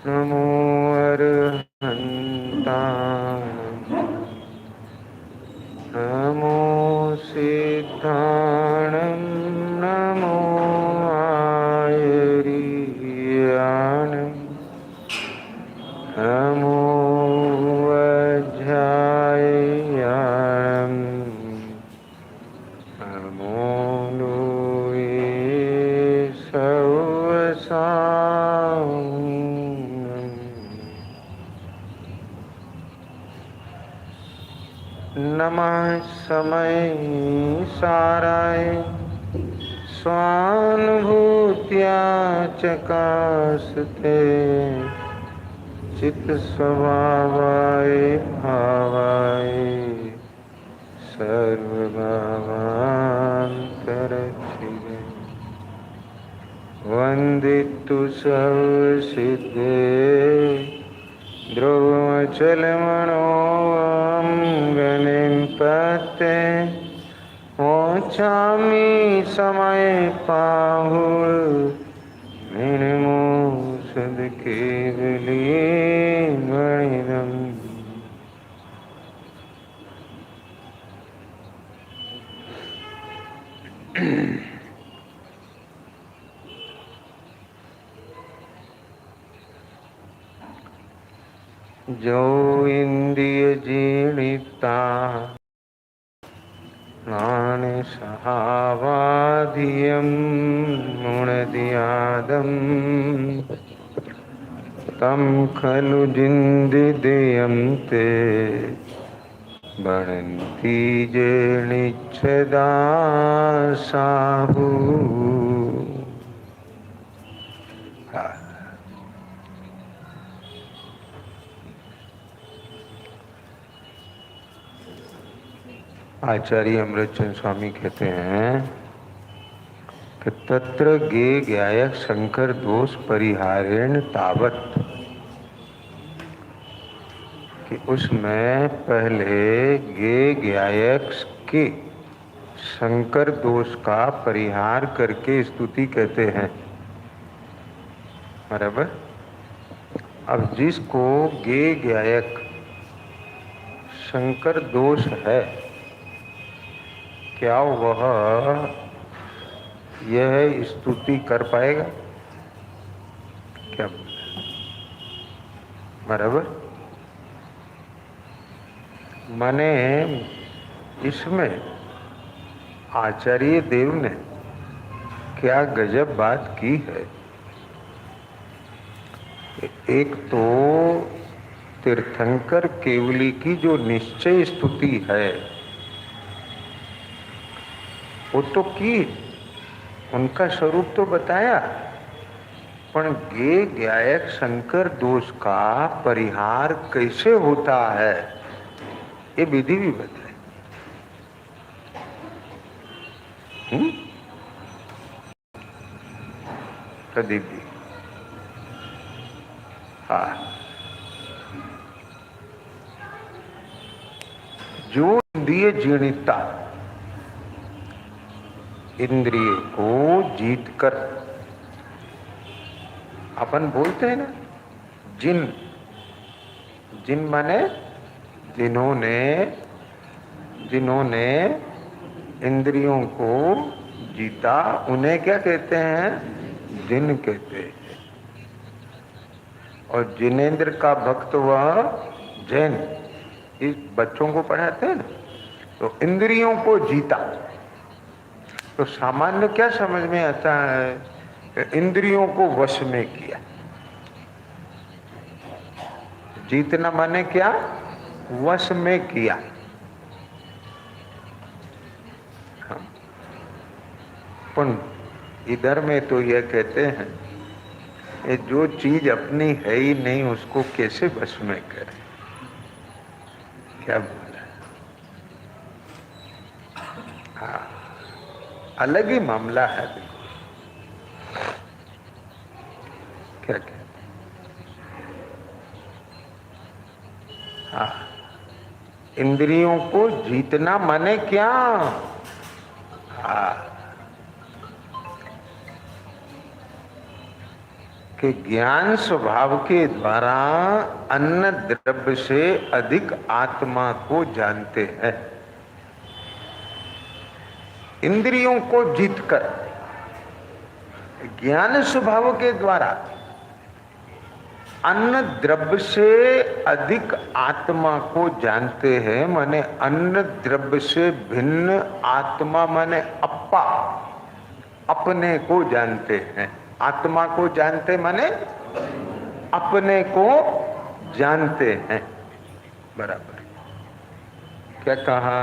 नमो अरहन्ताणं नमो सिद्धाणं नमो आयर्याणं नमो वज्राययाणं नमो लोये सवसां नमः समय साराय स्वानुभूत्या चकासते चित्त स्वभावाय भावाय सर्वभावान्तरक्षिणे वन्दितु सर्वसिद्धे ध्रुवमचलमनोऽहं गणेशपते मोक्षामि समये पाहुर्निर्मोषधकेवलीमणिनम् जो इंद्रिय जीर्णिता सहावाधियं मुणदियादं तं खलु जिन्दिदेयं ते भणन्ति जीर्णिच्छदा साहु। आचार्य अमृतचंद स्वामी कहते हैं कि तत्र गे ज्ञायक शंकर दोष परिहारेण तावत, कि उसमें पहले गे ज्ञायक के शंकर दोष का परिहार करके स्तुति कहते हैं, बराबर। अब जिसको गे ज्ञायक शंकर दोष है, क्या वह यह स्तुति कर पाएगा? क्या बराबर? माने इसमें आचार्य देव ने क्या गजब बात की है। एक तो तीर्थंकर केवली की जो निश्चय स्तुति है वो तो की, उनका स्वरूप तो बताया, पर गे ज्ञायक शंकर दोष का परिहार कैसे होता है ये विधि भी बताए। प्रदीप जी, हाँ, जो इंद्रिय जीर्णिता, इंद्रिय को जीत कर, अपन बोलते हैं ना जिन, जिन माने जिन्होंने इंद्रियों को जीता, उन्हें क्या कहते हैं? जिन कहते हैं। और जिनेंद्र का भक्त वह जैन, इस बच्चों को पढ़ाते हैं ना, तो इंद्रियों को जीता। तो सामान्य क्या समझ में आता है? इंद्रियों को वश में किया। जीतना माने क्या? वश में किया। पर इधर में तो यह कहते हैं ये जो चीज अपनी है ही नहीं उसको कैसे वश में करे। क्या बोला? हाँ, अलग ही मामला है। क्या क्या? हाँ, इंद्रियों को जीतना माने क्या? हाँ, कि ज्ञान स्वभाव के द्वारा अन्न द्रव्य से अधिक आत्मा को जानते हैं। इंद्रियों को जीतकर ज्ञान स्वभाव के द्वारा अन्न द्रव्य से अधिक आत्मा को जानते हैं। माने अन्न द्रव्य से भिन्न आत्मा माने अपा, अपने को जानते हैं। आत्मा को जानते माने अपने को जानते हैं। बराबर क्या कहा?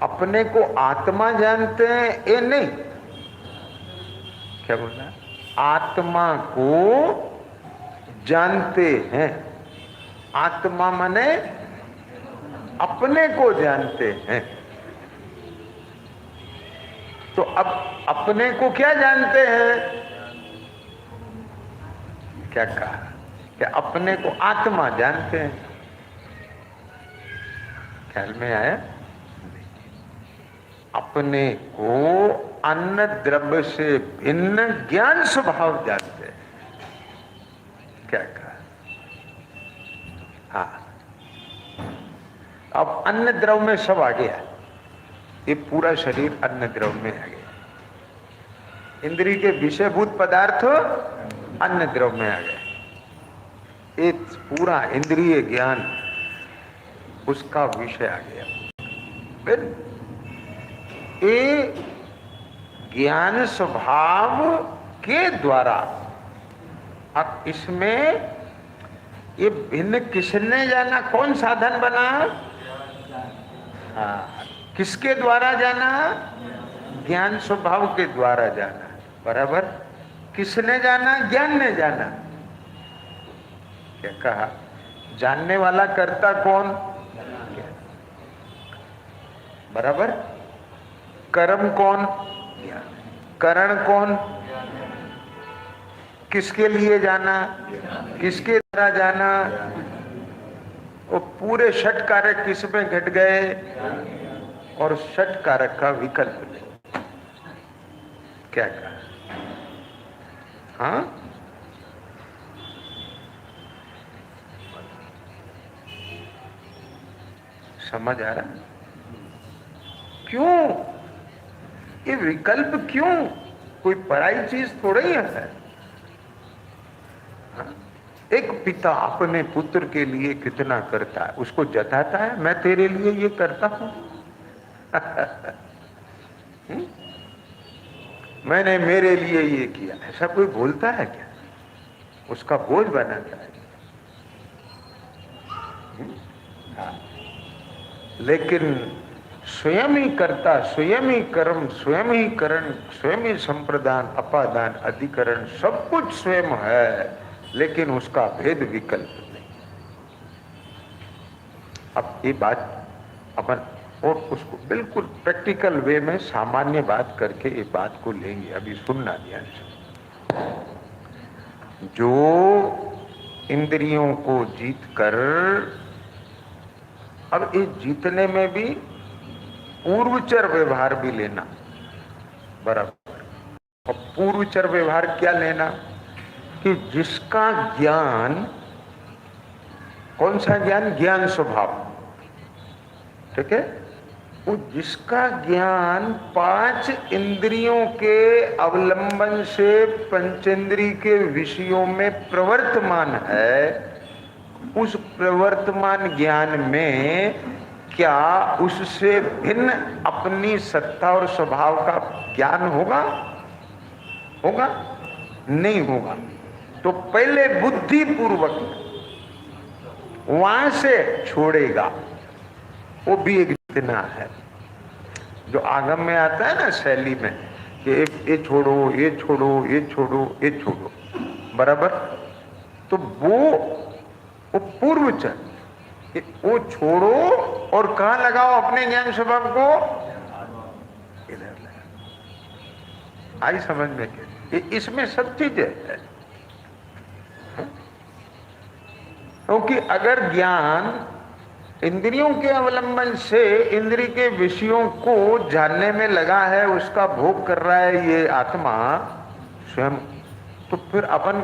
अपने को आत्मा जानते हैं ये नहीं, क्या बोला? आत्मा को जानते हैं। आत्मा माने अपने को जानते हैं। तो अब अपने को क्या जानते हैं? क्या कहा कि अपने को आत्मा जानते हैं। ख्याल में आया? अपने को अन्न द्रव्य से भिन्न ज्ञान स्वभाव जानते हैं। क्या कहा? हाँ, अब अन्न द्रव्य में सब आ गया। ये पूरा शरीर अन्न द्रव्य में आ गया। इंद्रिय के विषयभूत पदार्थ अन्न द्रव्य में आ गए। एक पूरा इंद्रिय ज्ञान उसका विषय आ गया। फिर ये ज्ञान स्वभाव के द्वारा अब इसमें ये भिन्न किसने जाना? कौन साधन बना? हाँ, किसके द्वारा जाना? ज्ञान स्वभाव के द्वारा जाना। बराबर। किसने जाना? ज्ञान ने जाना। क्या कहा? जानने वाला कर्ता कौन? बराबर। कर्म कौन? करण कौन? किसके लिए जाना? किसके द्वारा जाना? वो पूरे षट कारक किस में घट गए? और षट कारक का विकल्प नहीं। क्या कहा? हाँ, समझ आ रहा? क्यों ये विकल्प? क्यों? कोई पराई चीज थोड़ा ही है। एक पिता अपने पुत्र के लिए कितना करता है, उसको जताता है मैं तेरे लिए ये करता हूं। मैंने मेरे लिए ये किया। ऐसा कोई बोलता है क्या? उसका बोझ बनाता है। लेकिन स्वयं ही कर्ता, स्वयं ही कर्म, स्वयं ही करण, स्वयं ही संप्रदान, अपादान, अधिकरण सब कुछ स्वयं है, लेकिन उसका भेद विकल्प नहीं। अब ये बात अपन और उसको बिल्कुल प्रैक्टिकल वे में सामान्य बात करके ये बात को लेंगे। अभी सुनना ध्यान से। जो इंद्रियों को जीत कर, अब इस जीतने में भी पूर्वचर व्यवहार भी लेना। बराबर। और पूर्वचर व्यवहार क्या लेना? कि जिसका ज्ञान, कौन सा ज्ञान? ज्ञान स्वभाव। ठीक है? वो जिसका ज्ञान पांच इंद्रियों के अवलंबन से पंचेंद्रिय के विषयों में प्रवर्तमान है, उस प्रवर्तमान ज्ञान में क्या उससे भिन्न अपनी सत्ता और स्वभाव का ज्ञान होगा? होगा? नहीं होगा। तो पहले बुद्धि पूर्वक वहां से छोड़ेगा। वो भी एक जितना है जो आगम में आता है ना शैली में कि ये छोड़ो, ये छोड़ो, ये छोड़ो, ये छोड़ो। बराबर। तो वो पूर्वचर, वो छोड़ो और कहां लगाओ अपने ज्ञान स्वभाव को? इधर लगाओ। आई समझ में? क्या इसमें सब चीज है। क्योंकि अगर ज्ञान इंद्रियों के अवलंबन से इंद्रिय के विषयों को जानने में लगा है, उसका भोग कर रहा है ये आत्मा स्वयं, तो फिर अपन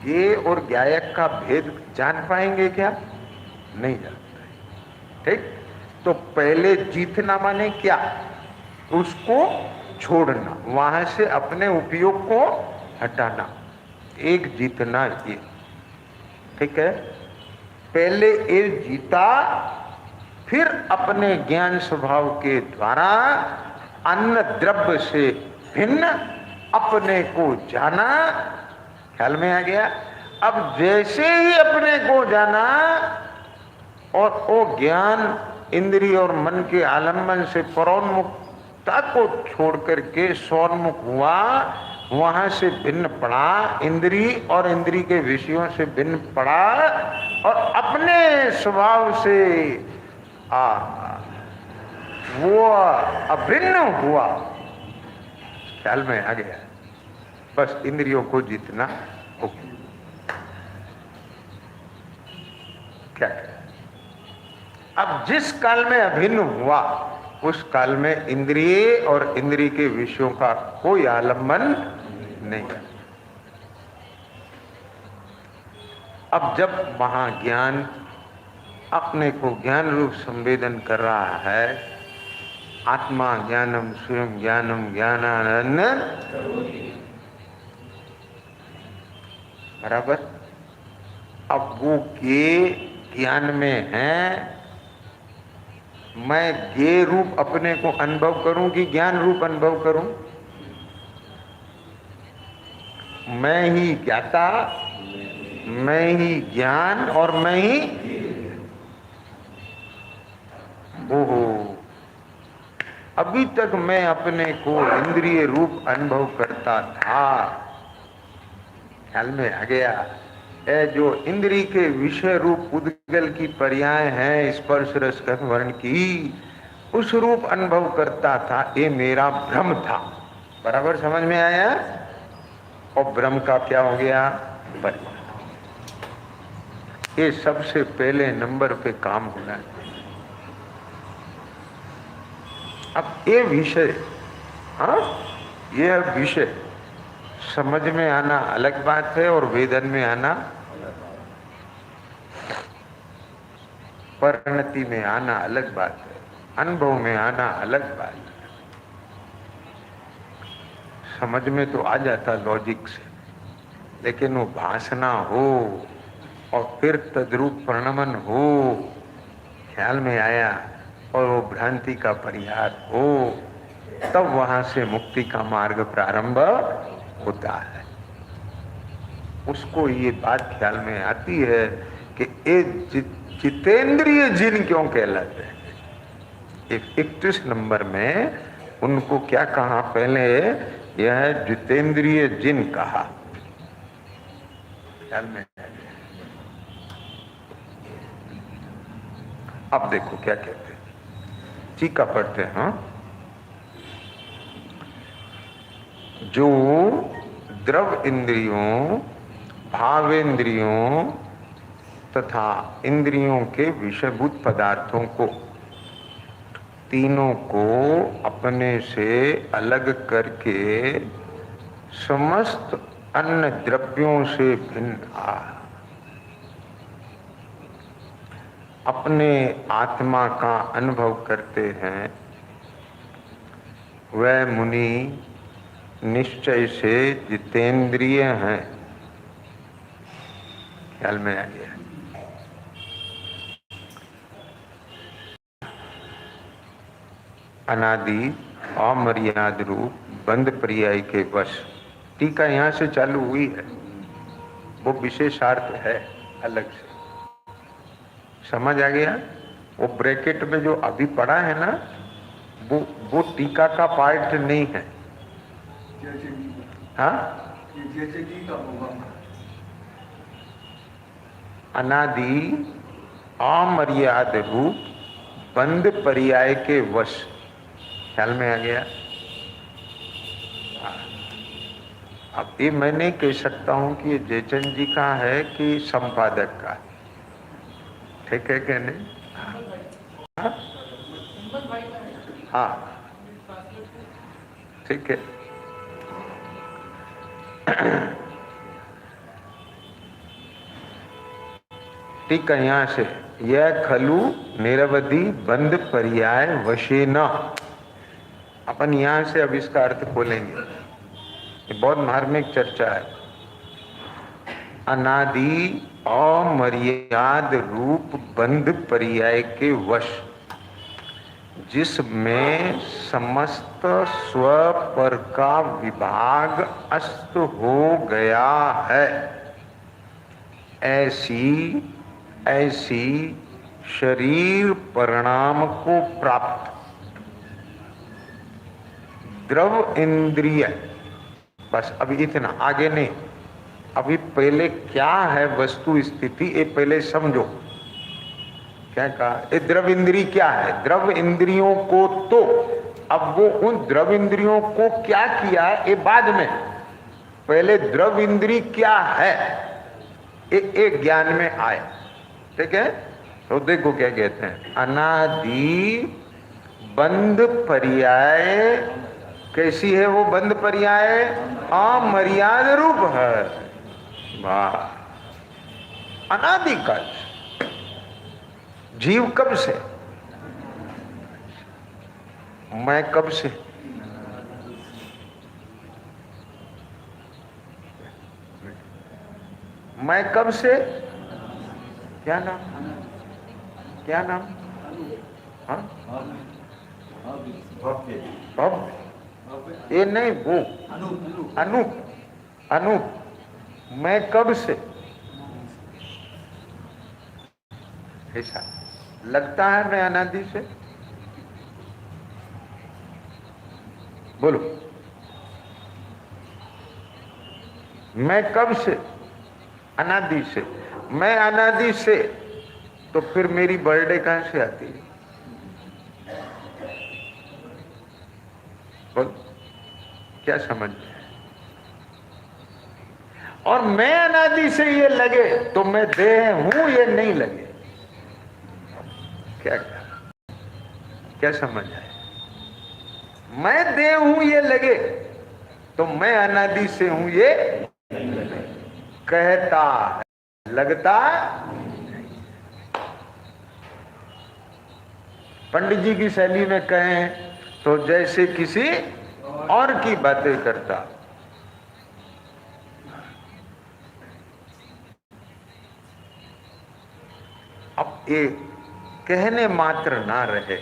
गे और गायक का भेद जान पाएंगे क्या? नहीं जानते। ठीक, तो पहले जीतना माने क्या? उसको छोड़ना, वहां से अपने उपयोग को हटाना, एक जीतना ये। ठीक है, पहले एक जीता, फिर अपने ज्ञान स्वभाव के द्वारा अन्न द्रव्य से भिन्न अपने को जाना। ख्याल में आ गया? अब जैसे ही अपने को जाना और वो ज्ञान इंद्रिय और मन के आलम्बन से परोन्मुखता को छोड़ करके स्वोन्मुख हुआ, वहां से भिन्न पड़ा, इंद्रिय और इंद्रिय के विषयों से भिन्न पड़ा और अपने स्वभाव से वो अभिन्न हुआ। ख्याल में आ गया? बस इंद्रियों को जीतना हो गया। क्या है? अब जिस काल में अभिन्न हुआ उस काल में इंद्रिय और इंद्रिय के विषयों का कोई आलम्बन नहीं है। अब जब महाज्ञान अपने को ज्ञान रूप संवेदन कर रहा है, आत्मा ज्ञानम स्वयं ज्ञानम ज्ञानानंद, बराबर। अब वो के ज्ञान में है, मैं ज्ञेय रूप अपने को अनुभव करूं कि ज्ञान रूप अनुभव करूं? मैं ही ज्ञाता, मैं ही ज्ञान और मैं ही, ओहो, अभी तक मैं अपने को इंद्रिय रूप अनुभव करता था। ख्याल में आ गया? जो इंद्रिय के विषय रूप उद्गल की पर्याय है स्पर्श रस गंध वर्ण की, उस रूप अनुभव करता था, ये मेरा भ्रम था। बराबर समझ में आया? और भ्रम का क्या हो गया? परिणाम। ये सबसे पहले नंबर पे काम होना है। अब ये विषय, हाँ, यह विषय समझ में आना अलग बात है और वेदन में आना, परिणति में आना अलग बात है, अनुभव में आना अलग बात है। समझ में तो आ जाता लॉजिक से, लेकिन वो भासना हो और फिर तद्रूप परिणमन हो, ख्याल में आया, और वो भ्रांति का परिहार हो, तब वहां से मुक्ति का मार्ग प्रारंभ होता है। उसको ये बात ख्याल में आती है कि ये जितेंद्रिय जिन क्यों कहलाते हैं। 31 नंबर में उनको क्या कहा? पहले यह जितेंद्रिय जिन कहा। ख्याल में? अब देखो क्या कहते हैं, टीका पढ़ते हैं। हाँ, जो द्रव इंद्रियों, भावेंद्रियों तथा इंद्रियों के विषयभूत पदार्थों को, तीनों को अपने से अलग करके समस्त अन्य द्रव्यों से भिन्न अपने आत्मा का अनुभव करते हैं, वह मुनि निश्चय से जितेंद्रिय हैं। ख्याल में आ गया? अनादि अमर्याद रूप बंद पर्याय के वश। टीका यहां से चालू हुई है, वो विशेषार्थ है अलग से। समझ आ गया? वो ब्रैकेट में जो अभी पढ़ा है ना, वो टीका का पार्ट नहीं है। हाँ, अनादि अमर्याद रूप बंद पर्याय के वश। ख्याल में आ गया? अब ये मैं नहीं कह सकता हूं कि ये जयचंद जी का है कि संपादक का। ठीक है क्या? नहीं? हाँ, हाँ, ठीक है। ठीक है, यहां से यह खलु निरवधि बंद पर्याय वशे न। अपन यहां से अब इसका अर्थ खोलेंगे। ये बहुत मार्मिक चर्चा है। अनादि अमर्याद रूप बंध पर्याय के वश, जिसमें समस्त स्व पर का विभाग अस्त हो गया है, ऐसी शरीर परिणाम को प्राप्त द्रव इंद्रिय। बस अभी इतना, आगे नहीं। अभी पहले क्या है वस्तु स्थिति, ये पहले समझो। क्या कहा? ये द्रव इंद्रिय क्या है? द्रव इंद्रियों को तो अब वो उन द्रव इंद्रियों को क्या किया है ये बाद में, पहले द्रव इंद्रिय क्या है एक ज्ञान में आए। ठीक है, तो देखो क्या कहते हैं। अनादि बंध पर्याय, कैसी है वो बंध पर्याय? अमर्याद रूप है। वाह, अनादिकाल जीव कब से, मैं कब से, मैं कब से, क्या नाम, क्या नाम? हाँ, भव्य, ये नहीं, वो अनूप, अनूप। मैं कब से, ऐसा लगता है मैं अनादि से। बोलो, मैं कब से? अनादि से। मैं अनादि से, तो फिर मेरी बर्थडे कहां से आती है? बोलो, क्या समझ? और मैं अनादि से ये लगे तो मैं देह हूं, ये नहीं लगे। क्या क्या समझ आए? मैं देह हूं ये लगे तो मैं अनादि से हूं ये कहता है, लगता। पंडित जी की शैली में कहें तो जैसे किसी और की बातें करता। अब ये कहने मात्र ना रहे।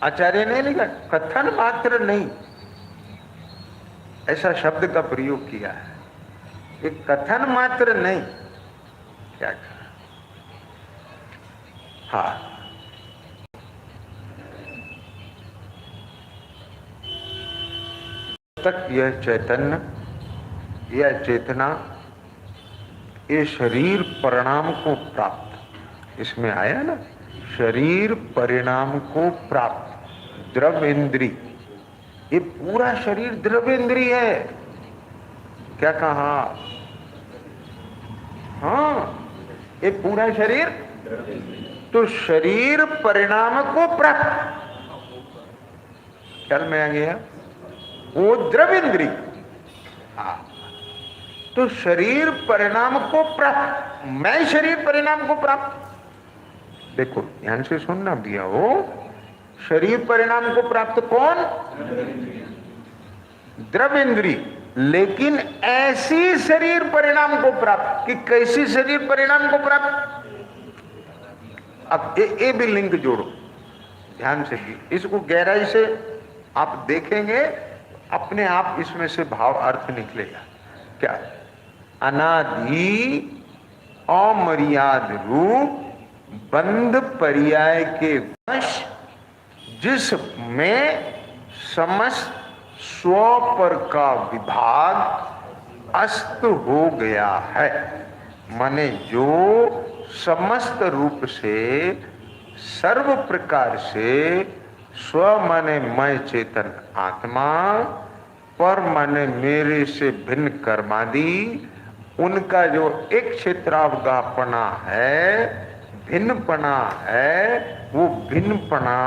आचार्य ने लिखा कथन मात्र नहीं, ऐसा शब्द का प्रयोग किया है। ये कथन मात्र नहीं, क्या कहा? हाँ, तक यह चैतन्य, यह चेतना, ये शरीर परिणाम को प्राप्त, इसमें आया ना, शरीर परिणाम को प्राप्त द्रव इंद्री, ये पूरा शरीर द्रव इंद्री है। क्या कहा? हाँ, ये पूरा शरीर, तो शरीर परिणाम को प्राप्त, ख्याल में आ गया? वो द्रव इंद्री। हाँ, तो शरीर परिणाम को प्राप्त, मैं शरीर परिणाम को प्राप्त। देखो ध्यान से सुनना भैया, हो शरीर परिणाम को प्राप्त कौन? द्रव इंद्री। लेकिन ऐसी शरीर परिणाम को प्राप्त कि कैसी शरीर परिणाम को प्राप्त? अब ये भी लिंक जोड़ो ध्यान से, इसको गहराई से आप देखेंगे, अपने आप इसमें से भाव अर्थ निकलेगा। क्या? अनादि अमर्याद रूप बंध पर्याय के वश, जिसमें समस्त स्व पर का विभाग अस्त हो गया है, माने जो समस्त रूप से सर्व प्रकार से स्व माने मैं चेतन आत्मा, पर माने मेरे से भिन्न कर्मादि, उनका जो एक क्षेत्रावगाहपना है, भिन्नपना है, वो भिन्नपना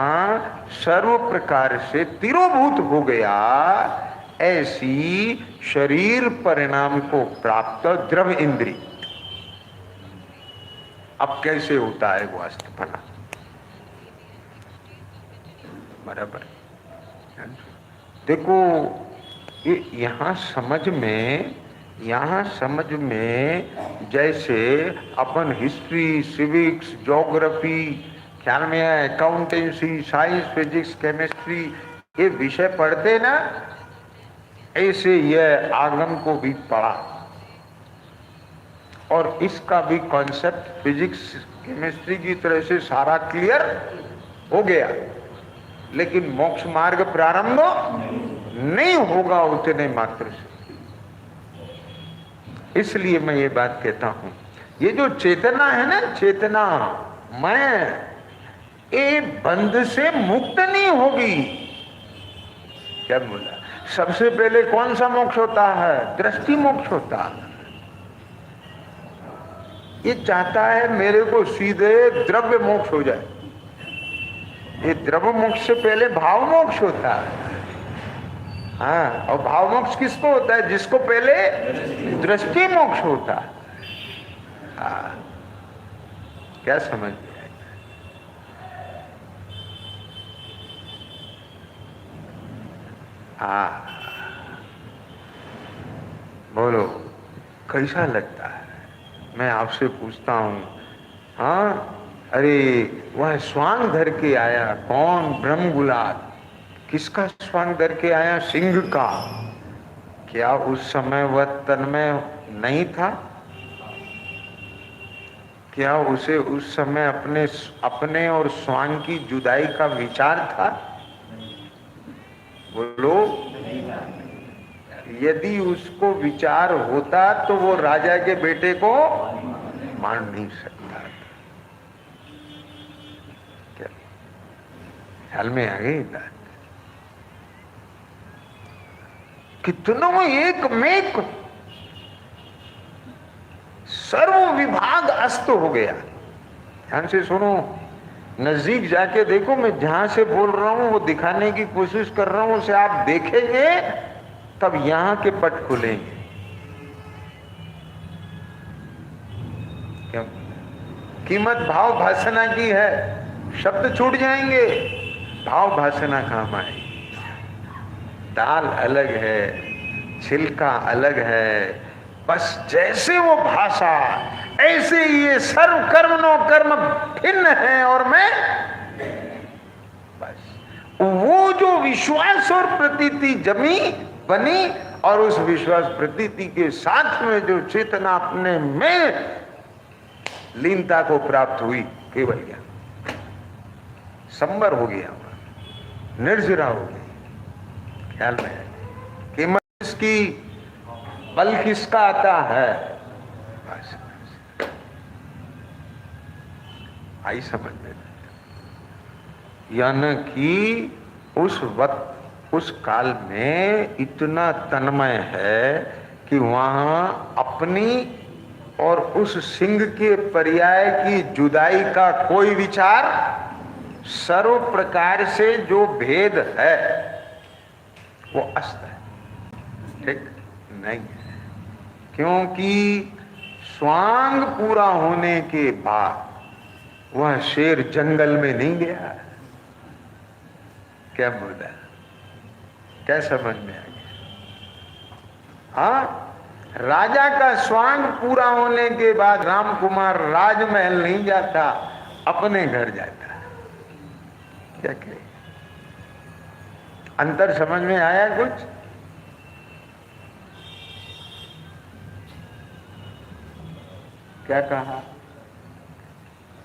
सर्व प्रकार से तिरोभूत हो गया। ऐसी शरीर परिणाम को प्राप्त द्रव इंद्री। अब कैसे होता है वो अस्थपना, बराबर। देखो ये यहाँ समझ में जैसे अपन हिस्ट्री, सिविक्स, ज्योग्राफी, ख्याल में है अकाउंटेंसी, साइंस, फिजिक्स, केमिस्ट्री, ये विषय पढ़ते ना, ऐसे यह आगम को भी पढ़ा और इसका भी कॉन्सेप्ट फिजिक्स केमिस्ट्री की तरह से सारा क्लियर हो गया, लेकिन मोक्ष मार्ग प्रारंभ नहीं होगा उतने मात्र से। इसलिए मैं ये बात कहता हूं, ये जो चेतना है ना, चेतना मैं ये बंध से मुक्त नहीं होगी। क्या बोला? सबसे पहले कौन सा मोक्ष होता है? दृष्टि मोक्ष होता है। ये चाहता है मेरे को सीधे द्रव्य मोक्ष हो जाए। ये द्रव्य मोक्ष से पहले भाव मोक्ष होता है। हाँ, और भाव मोक्ष किसको होता है? जिसको पहले दृष्टि मोक्ष होता है। हाँ, क्या समझ में आया? हाँ, बोलो कैसा लगता है? मैं आपसे पूछता हूं। हाँ, अरे वह स्वांग धर के आया, कौन? ब्रह्मगुलाट। किसका स्वांग धर के आया? सिंह का। क्या उस समय वह तन्मय नहीं था? क्या उसे उस समय अपने और स्वांग की जुदाई का विचार था? बोलो। यदि उसको विचार होता तो वो राजा के बेटे को मार नहीं सकता। क्या ख्याल में आ गई बात? कितनों एक मेक सर्व विभाग अस्त हो गया। ध्यान से सुनो, नजदीक जाके देखो। मैं जहां से बोल रहा हूं वो दिखाने की कोशिश कर रहा हूं, उसे आप देखेंगे तब यहां के पट खुलेंगे। क्यों? कीमत भाव भाषणा की है, शब्द छूट जाएंगे, भाव भाषणा काम आएगी। दाल अलग है, छिलका अलग है, बस जैसे वो भाषा ऐसे ये सर्व कर्म नो कर्म भिन्न है और मैं बस वो जो विश्वास और प्रतीति जमी बनी और उस विश्वास प्रतीति के साथ में जो चेतना अपने में लीनता को प्राप्त हुई, केवल ज्ञान संबर हो गया, निर्जरा हो गई। ख्याल में है कीमत इसकी, बल किसका आता है? बस आई समझ में। यानी कि उस वक्त उस काल में इतना तन्मय है कि वहां अपनी और उस सिंह के पर्याय की जुदाई का कोई विचार, सर्व प्रकार से जो भेद है वो अस्त है, ठीक नहीं है। क्योंकि स्वांग पूरा होने के बाद वह शेर जंगल में नहीं गया। क्या बोला? क्या समझ में आ गया? हाँ, राजा का स्वांग पूरा होने के बाद राम कुमार राजमहल नहीं जाता, अपने घर जाता। क्या कहे? अंतर समझ में आया कुछ? क्या कहा?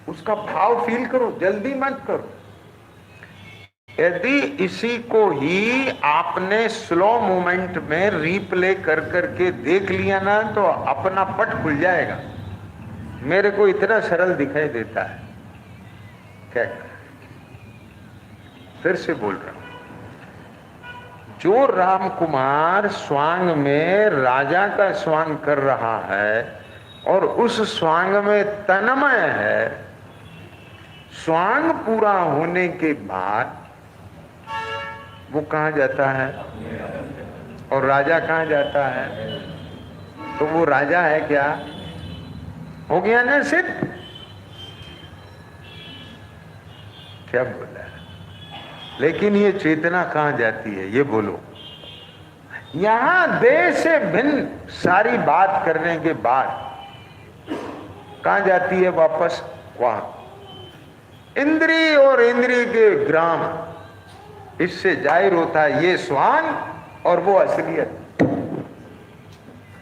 उसका भाव फील करो, जल्दी मत करो। यदि इसी को ही आपने स्लो मूवमेंट में रीप्ले कर करके देख लिया ना तो अपना पट खुल जाएगा। मेरे को इतना सरल दिखाई देता है। क्या? फिर से बोल रहा हूं, जो राम कुमार स्वांग में राजा का स्वांग कर रहा है और उस स्वांग में तन्मय है, स्वांग पूरा होने के बाद वो कहां जाता है और राजा कहां जाता है? तो वो राजा है क्या? हो गया ना सिद्ध? क्या बोला? लेकिन ये चेतना कहां जाती है, ये बोलो। यहां देह से भिन्न सारी बात करने के बाद कहां जाती है वापस? वहां इंद्री और इंद्री के ग्राम, इससे जाहिर होता है ये स्वांग और वो असलियत।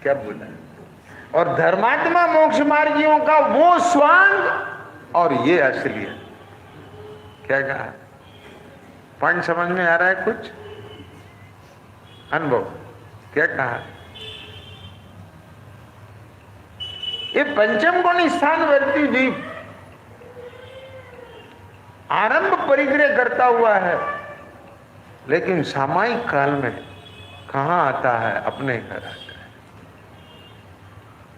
क्या बोला? और धर्मात्मा मोक्ष मार्गियों का वो स्वांग और ये असलियत। क्या कहा? पॉइंट समझ में आ रहा है? कुछ अनुभव? क्या कहा? ये पंचम गुण स्थान वर्ती जीव आरंभ परिग्रह करता हुआ है, लेकिन सामायिक काल में कहां आता है? अपने घर आता है।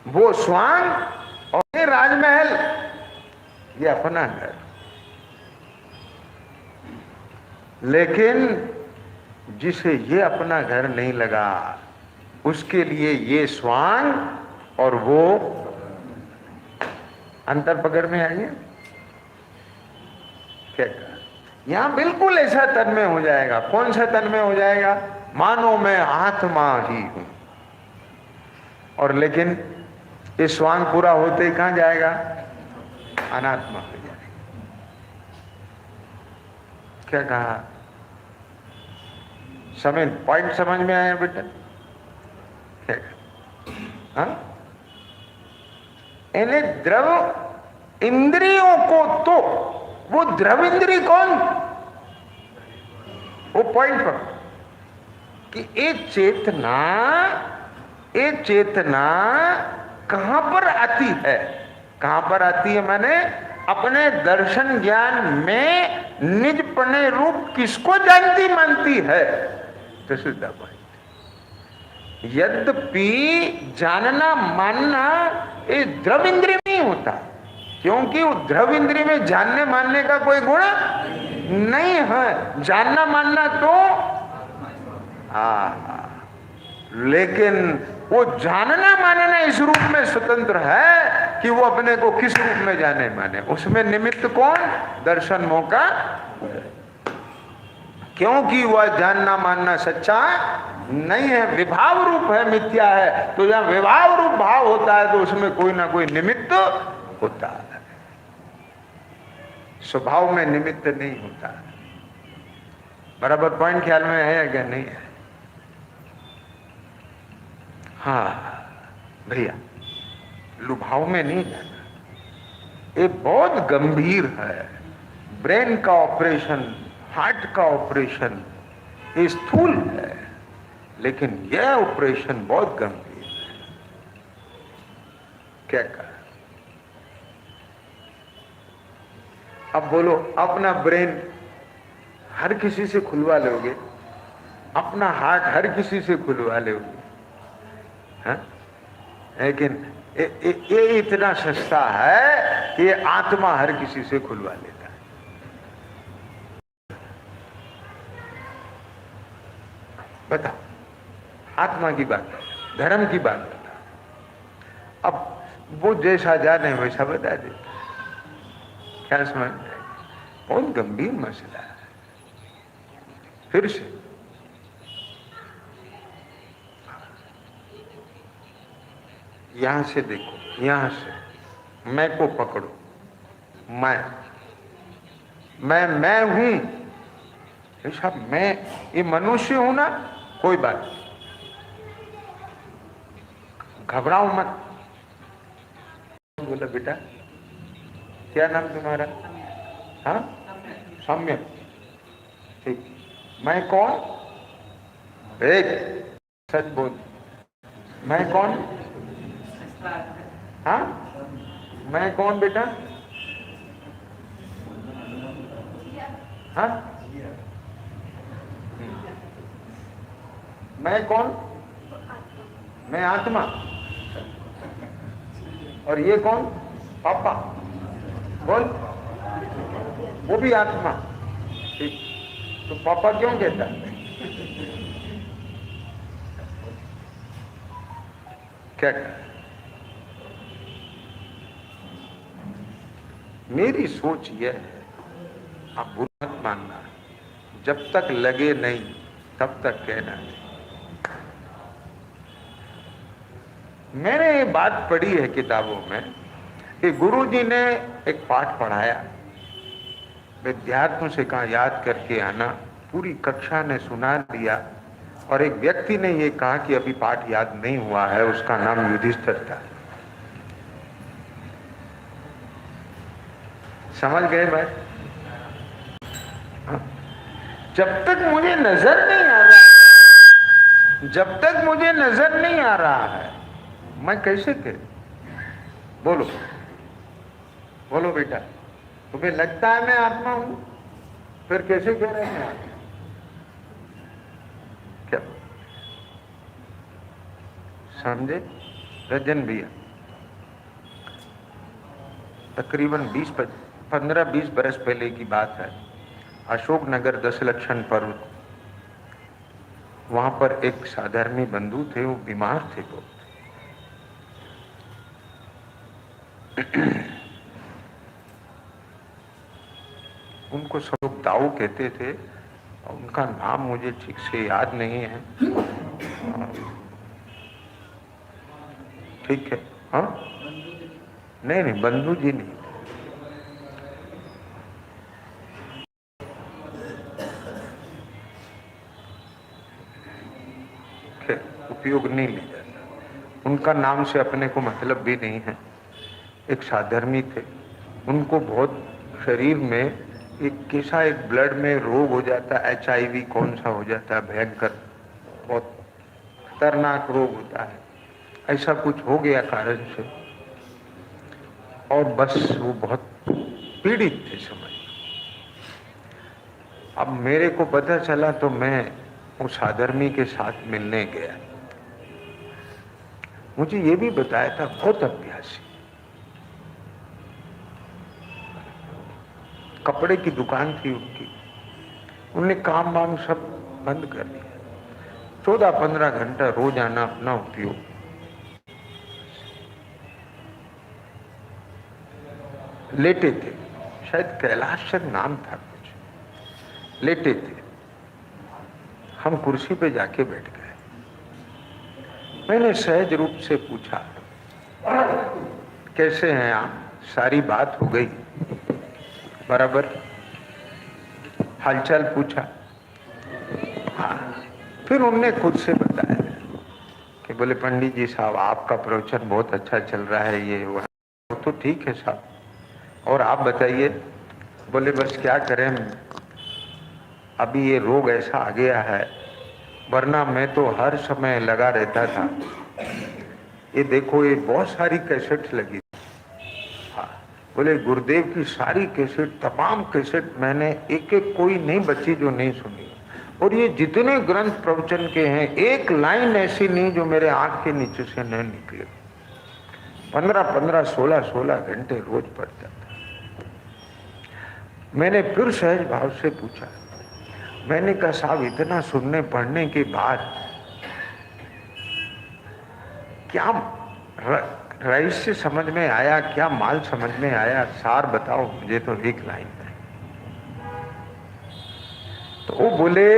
वो स्वांग और ये राजमहल, ये अपना घर। लेकिन जिसे ये अपना घर नहीं लगा, उसके लिए ये स्वांग और वो अंतर पकड़ में आइए। क्या कहा? यहां बिल्कुल ऐसा तन्मय हो जाएगा। कौन सा तन्मय हो जाएगा? मानो मैं आत्मा ही हूं। और लेकिन ये स्वांग पूरा होते ही कहां जाएगा? अनात्मा हो जाएगा। क्या कहा? समय पॉइंट समझ में आया बेटा? क्या कहा? हाँ? इन्हें द्रव इंद्रियों को, तो वो द्रव इंद्री कौन? वो पॉइंट पर कि एक चेतना कहां पर आती है? कहां पर आती है? माने अपने दर्शन ज्ञान में निजपने रूप किसको जानती मानती है? तो सिद्धा पॉइंट। यद्यपि जानना मानना ये द्रव इंद्रिय में ही होता, क्योंकि वो द्रव इंद्रिय में जानने मानने का कोई गुण नहीं है। जानना मानना तो लेकिन वो जानना मानना इस रूप में स्वतंत्र है कि वो अपने को किस रूप में जाने माने। उसमें निमित्त कौन? दर्शन मौका। क्योंकि वह जानना मानना सच्चा नहीं है, विभाव रूप है, मिथ्या है। तो जब विभाव रूप भाव होता है तो उसमें कोई ना कोई निमित्त होता है। स्वभाव में निमित्त नहीं होता। बराबर पॉइंट ख्याल में है या क्या? नहीं है? हाँ भैया, लुभाव में नहीं जाना। ये बहुत गंभीर है। ब्रेन का ऑपरेशन, हार्ट का ऑपरेशन ये स्थूल है, लेकिन यह ऑपरेशन बहुत गंभीर है। क्या कहा? अब बोलो, अपना ब्रेन हर किसी से खुलवा लोगे? अपना हार्ट हर किसी से खुलवा लोगे? हाँ? लेकिन ये इतना सस्ता है कि ये आत्मा हर किसी से खुलवा लेता है। बताओ, आत्मा की बात, धर्म की बात बताओ। अब वो जैसा जाने वैसा बता देता। क्या समझ में? बहुत गंभीर मसला है। फिर से यहां से देखो, यहां से मैं को पकड़ो। मैं हूं। ऐसा मैं ये मनुष्य हूं ना, कोई बात नहीं, घबराओ मत। बोला बेटा क्या नाम तुम्हारा? हाँ, सम्यक। ठीक। मैं कौन? एक सच बोल। मैं कौन? हाँ, मैं कौन बेटा? हाँ, मैं कौन? मैं आत्मा। और ये कौन? पापा। बोल। वो भी आत्मा। ठीक। तो पापा क्यों कहता है? क्या? मेरी सोच यह है आप बुरा मत मानना, जब तक लगे नहीं तब तक कहना नहीं। मैंने ये बात पढ़ी है किताबों में कि गुरुजी ने एक पाठ पढ़ाया, विद्यार्थियों से कहा याद करके आना, पूरी कक्षा ने सुना दिया और एक व्यक्ति ने ये कहा कि अभी पाठ याद नहीं हुआ है, उसका नाम युधिष्ठिर था। समझ गए भाई? हाँ? जब तक मुझे नजर नहीं आ रहा, जब तक मुझे नजर नहीं आ रहा है, मैं कैसे कह? बोलो बोलो बेटा, तुम्हें लगता है मैं आत्मा हूं, फिर कैसे कह रहे हैं आप? क्या समझे रजन भैया? तकरीबन 15-20 बरस पहले की बात है। अशोकनगर 10 लक्षण पर्वत, वहां पर एक साधर्मी बंधु थे, वो बीमार थे बहुत। उनको सब लोग दाऊ कहते थे, उनका नाम मुझे ठीक से याद नहीं है। ठीक है, हाँ नहीं नहीं, बंधु जी नहीं, उपयोग नहीं लिया जाता, उनका नाम से अपने को मतलब भी नहीं है। एक साधर्मी थे, उनको बहुत शरीर में एक ब्लड में रोग हो जाता है, HIV कौन सा हो जाता है, भयंकर बहुत खतरनाक रोग होता है, ऐसा कुछ हो गया कारण से, और बस वो बहुत पीड़ित थे समझ। अब मेरे को पता चला तो मैं उस साधर्मी के साथ मिलने गया। मुझे ये भी बताया था बहुत अभ्यासी, कपड़े की दुकान थी उनकी, उन्होंने काम वाम सब बंद कर दिया, 14-15 घंटा रोजाना अपना उपयोग। लेटे थे, शायद कैलाश नाम था कुछ, लेटे थे। हम कुर्सी पे जाके बैठ गए। मैंने सहज रूप से पूछा, कैसे हैं आप? सारी बात हो गई, बराबर हालचाल पूछा। हाँ, फिर उनने खुद से बताया कि बोले पंडित जी साहब, आपका प्रवचन बहुत अच्छा चल रहा है, ये वो तो ठीक है साहब, और आप बताइए। बोले बस क्या करें, अभी ये रोग ऐसा आ गया है, वरना मैं तो हर समय लगा रहता था। ये देखो, ये बहुत सारी कैसेट्स लगी। हाँ, बोले गुरुदेव की सारी कैसेट, तमाम कैसेट मैंने एक एक, कोई नहीं बची जो नहीं सुनी, और ये जितने ग्रंथ प्रवचन के हैं, एक लाइन ऐसी नहीं जो मेरे आंख के नीचे से न निकले। 15-15, 16-16 घंटे रोज पढ़ता था। मैंने फिर सहज भाव से पूछा, मैंने कहा साहब, इतना सुनने पढ़ने के बाद क्या रहस्य समझ में आया, क्या माल समझ में आया, सार बताओ मुझे, तो एक लाइन में। तो वो बोले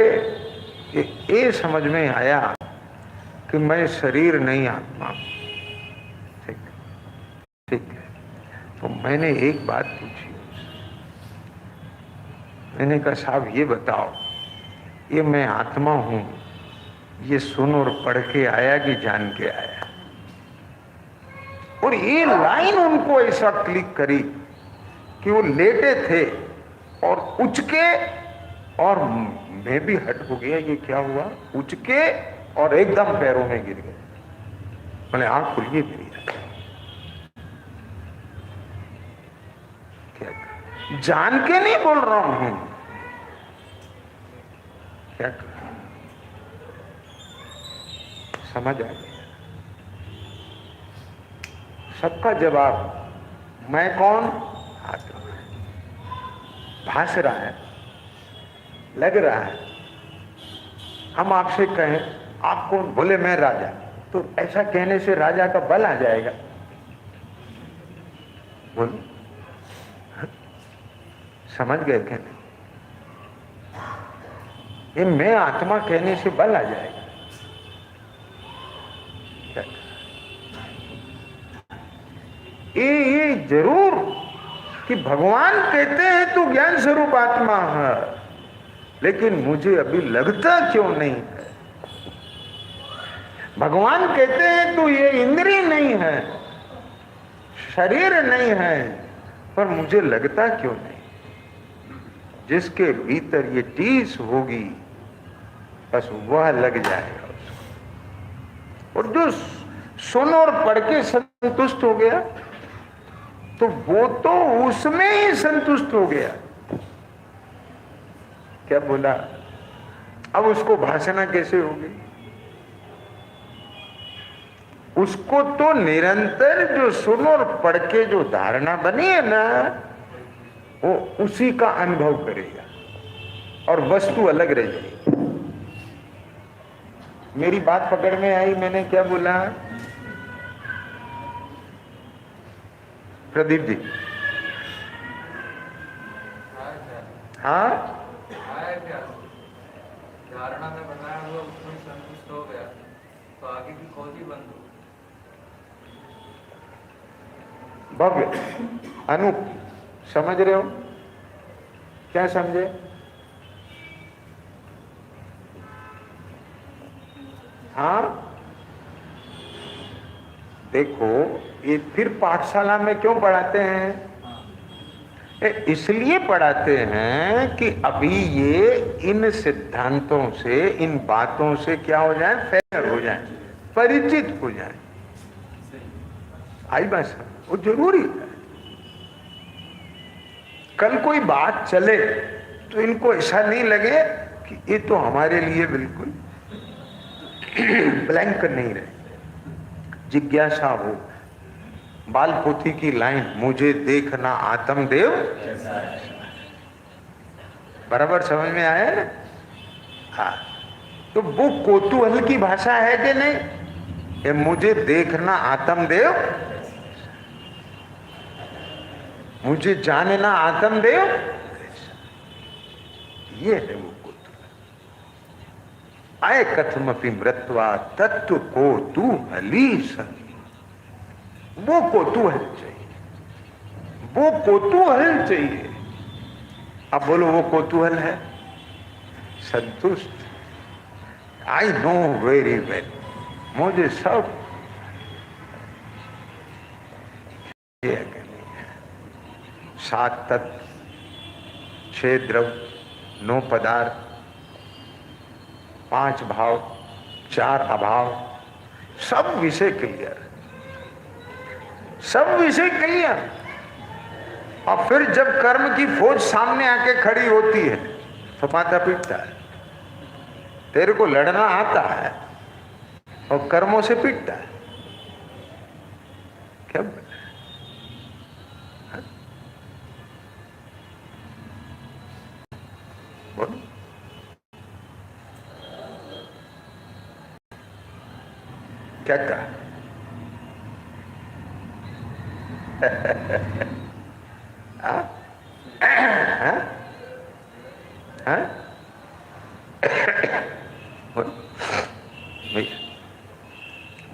कि ये समझ में आया कि मैं शरीर नहीं, आत्मा। ठीक ठीक है। तो मैंने एक बात पूछी, मैंने कहा साहब ये बताओ, ये मैं आत्मा हूं, ये सुन और पढ़ के आया कि जान के आया? और ये लाइन उनको ऐसा क्लिक करी कि वो लेटे थे और उचके, और मैं भी हट हो गया, ये क्या हुआ? उचके और एकदम पैरों में गिर गए। मैंने आंख खुलिए मेरी, क्या जान के नहीं बोल रहा हूं, क्या समझ आ गया? सबका जवाब, मैं कौन? आत्मा। भास रहा है, लग रहा है। हम आपसे कहें आप कौन? बोले मैं राजा, तो ऐसा कहने से राजा का बल आ जाएगा? बोलो, समझ गए कहने? ये मैं आत्मा कहने से बल आ जाएगा। ये जरूर कि भगवान कहते हैं तू ज्ञान स्वरूप आत्मा है, लेकिन मुझे अभी लगता क्यों नहीं है। भगवान कहते हैं तू ये इंद्रिय नहीं है, शरीर नहीं है, पर मुझे लगता क्यों नहीं। जिसके भीतर ये टीस होगी बस वह लग जाएगा उसको। और जो सुन और पढ़ के संतुष्ट हो गया तो वो तो उसमें ही संतुष्ट हो गया। क्या बोला? अब उसको भाषणा कैसे होगी? उसको तो निरंतर जो सुन और पढ़ के जो धारणा बनी है ना, वो उसी का अनुभव करेगा और वस्तु अलग रह जाएगी। मेरी बात पकड़ में आई? मैंने क्या बोला? प्रदीप जी, हाँ, धारणा में बनाया हुआ उसमें संतुष्ट हो गया तो आगे की खोज ही बंद हो। भव्य अनूप, समझ रहे हो? क्या समझे? हाँ, देखो ये फिर पाठशाला में क्यों पढ़ाते हैं? इसलिए पढ़ाते हैं कि अभी ये इन सिद्धांतों से, इन बातों से क्या हो जाए? फेमस हो जाए, परिचित हो जाए। आई बात? वो जरूरी है। कल कोई बात चले तो इनको ऐसा नहीं लगे कि ये तो हमारे लिए बिल्कुल ब्लैंक नहीं रहे। जिज्ञासा हो। बाल पोथी की लाइन, मुझे देखना आत्मदेव, बराबर समझ में आया ना? हाँ, तो वो कौतूहल की भाषा है कि नहीं? ये मुझे देखना आत्मदेव, मुझे जानना आत्मदेव, ये है वो कौतूहल। आय कथमपि मृत्वा तत्व कौतूहली सही। वो कौतूहल चाहिए, वो कौतूहल चाहिए। अब बोलो वो कौतूहल है? संतुष्ट। आई नो वेरी वेल, मुझे सब सात तत्व, 6 द्रव्य, 9 पदार्थ, 5 भाव, 4 अभाव, सब विषय क्लियर, सब विषय क्लियर। और फिर जब कर्म की फौज सामने आके खड़ी होती है तो माथा पीटता है। तेरे को लड़ना आता है और कर्मों से पीटता है। क्या बोलो? क्या कहा?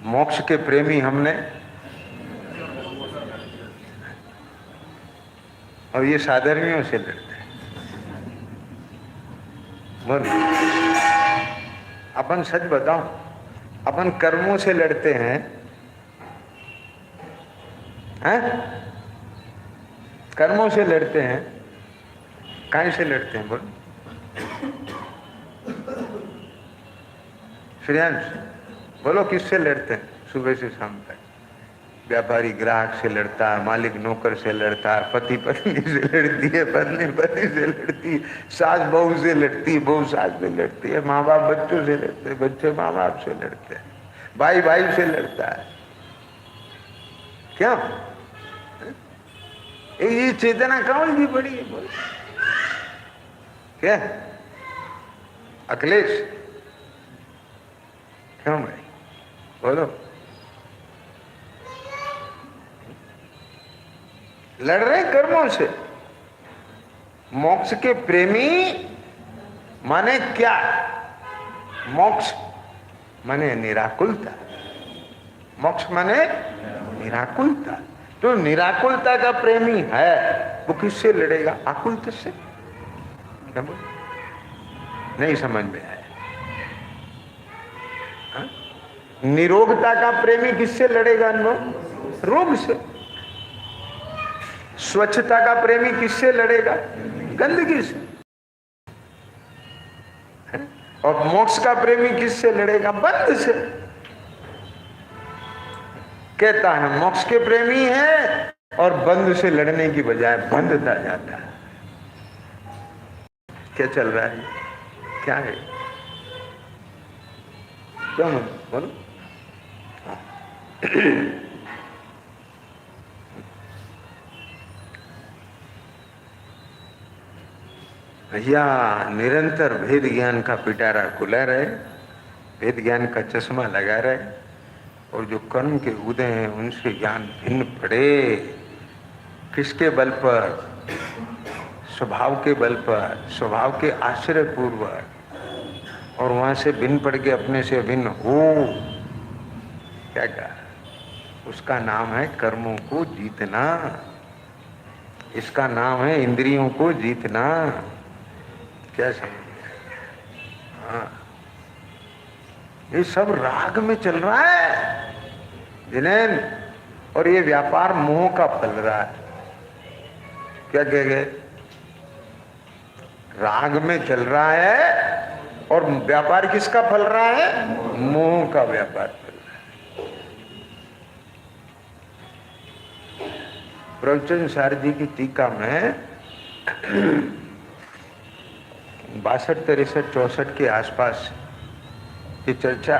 मोक्ष के प्रेमी हमने, और ये साधर्मियों से लड़ते हैं। बोलो, अपन सच बताओ, अपन कर्मों से लड़ते हैं, हैं? कर्मों से लड़ते हैं, काहे से लड़ते हैं? बोलो श्रेयांश, बोलो किससे लड़ते हैं? सुबह से शाम तक व्यापारी ग्राहक से लड़ता है, मालिक नौकर से लड़ता है, पति पत्नी से लड़ती है, पत्नी पति से लड़ती है, सास बहू से लड़ती है, बहू सास से लड़ती है, माँ बाप बच्चों से लड़ते हैं, बच्चे माँ बाप से लड़ते हैं, भाई भाई से लड़ता है। क्या ये चेतना कौन की पड़ी है? बोल क्या अखिलेश? क्यों भाई? बोलो। लड़ रहे कर्मों से। मोक्ष के प्रेमी माने क्या? मोक्ष माने निराकुलता। मोक्ष माने निराकुलता। जो निराकुलता का प्रेमी है वो किससे लड़ेगा? आकुलता से। क्या बोल? नहीं समझ में आया? हाँ? निरोगता का प्रेमी किससे लड़ेगा? रोग से। स्वच्छता का प्रेमी किससे लड़ेगा? गंदगी से। और मोक्ष का प्रेमी किससे लड़ेगा? बंध से। कहता है मोक्ष के प्रेमी है और बंध से लड़ने की बजाय बंधता जाता है। क्या चल रहा है? क्या है? क्या बोलो? भैया निरंतर भेद ज्ञान का पिटारा खुला रहे, भेद ज्ञान का चश्मा लगा रहे, और जो कर्म के उदय हैं उनसे ज्ञान भिन्न पड़े। किसके बल पर? स्वभाव के बल पर, स्वभाव के आश्रय पूर्वक, और वहां से भिन्न पड़ के अपने से अभिन्न हो। क्या कहा? उसका नाम है कर्मों को जीतना। इसका नाम है इंद्रियों को जीतना। क्या समझ? हाँ, ये सब राग में चल रहा है जिनेन, और ये व्यापार मोह का फल रहा है। क्या कह गए? राग में चल रहा है और व्यापार किसका फल रहा है? मोह का व्यापार फल रहा है। प्रवचन सार जी की टीका में 62, 63, 64 के आसपास की चर्चा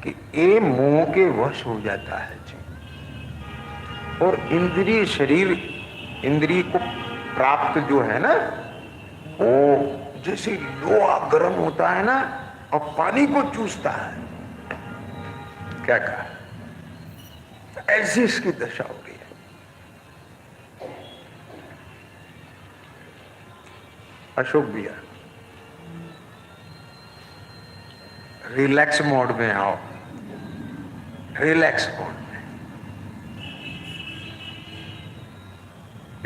कि ये मोह के वश हो जाता है जी, और इंद्रिय शरीर, इंद्रिय को प्राप्त जो है ना, वो जैसे लोहा गर्म होता है ना और पानी को चूसता है। क्या कहा? ऐसी इसकी दशा हो रही है। अशोक भैया रिलैक्स मोड में आओ, रिलैक्स मोड में।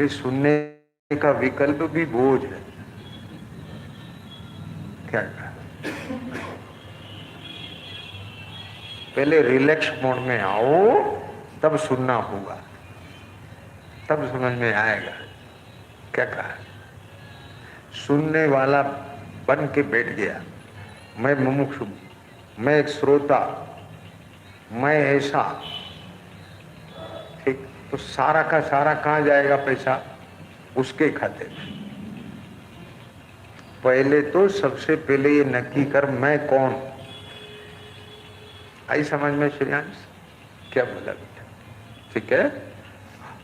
ये सुनने का विकल्प भी बोझ है। क्या कहा? पहले रिलैक्स मोड में आओ, तब सुनना होगा, तब समझ में आएगा। क्या कहा? सुनने वाला बन के बैठ गया, मैं मुमुक्षु, मैं एक श्रोता, मैं ऐसा, ठीक, तो सारा का सारा कहाँ जाएगा पैसा? उसके खाते में। पहले तो सबसे पहले ये नक्की कर, मैं कौन। आई समझ में श्रेयांश? क्या बोला बेटा? ठीक है,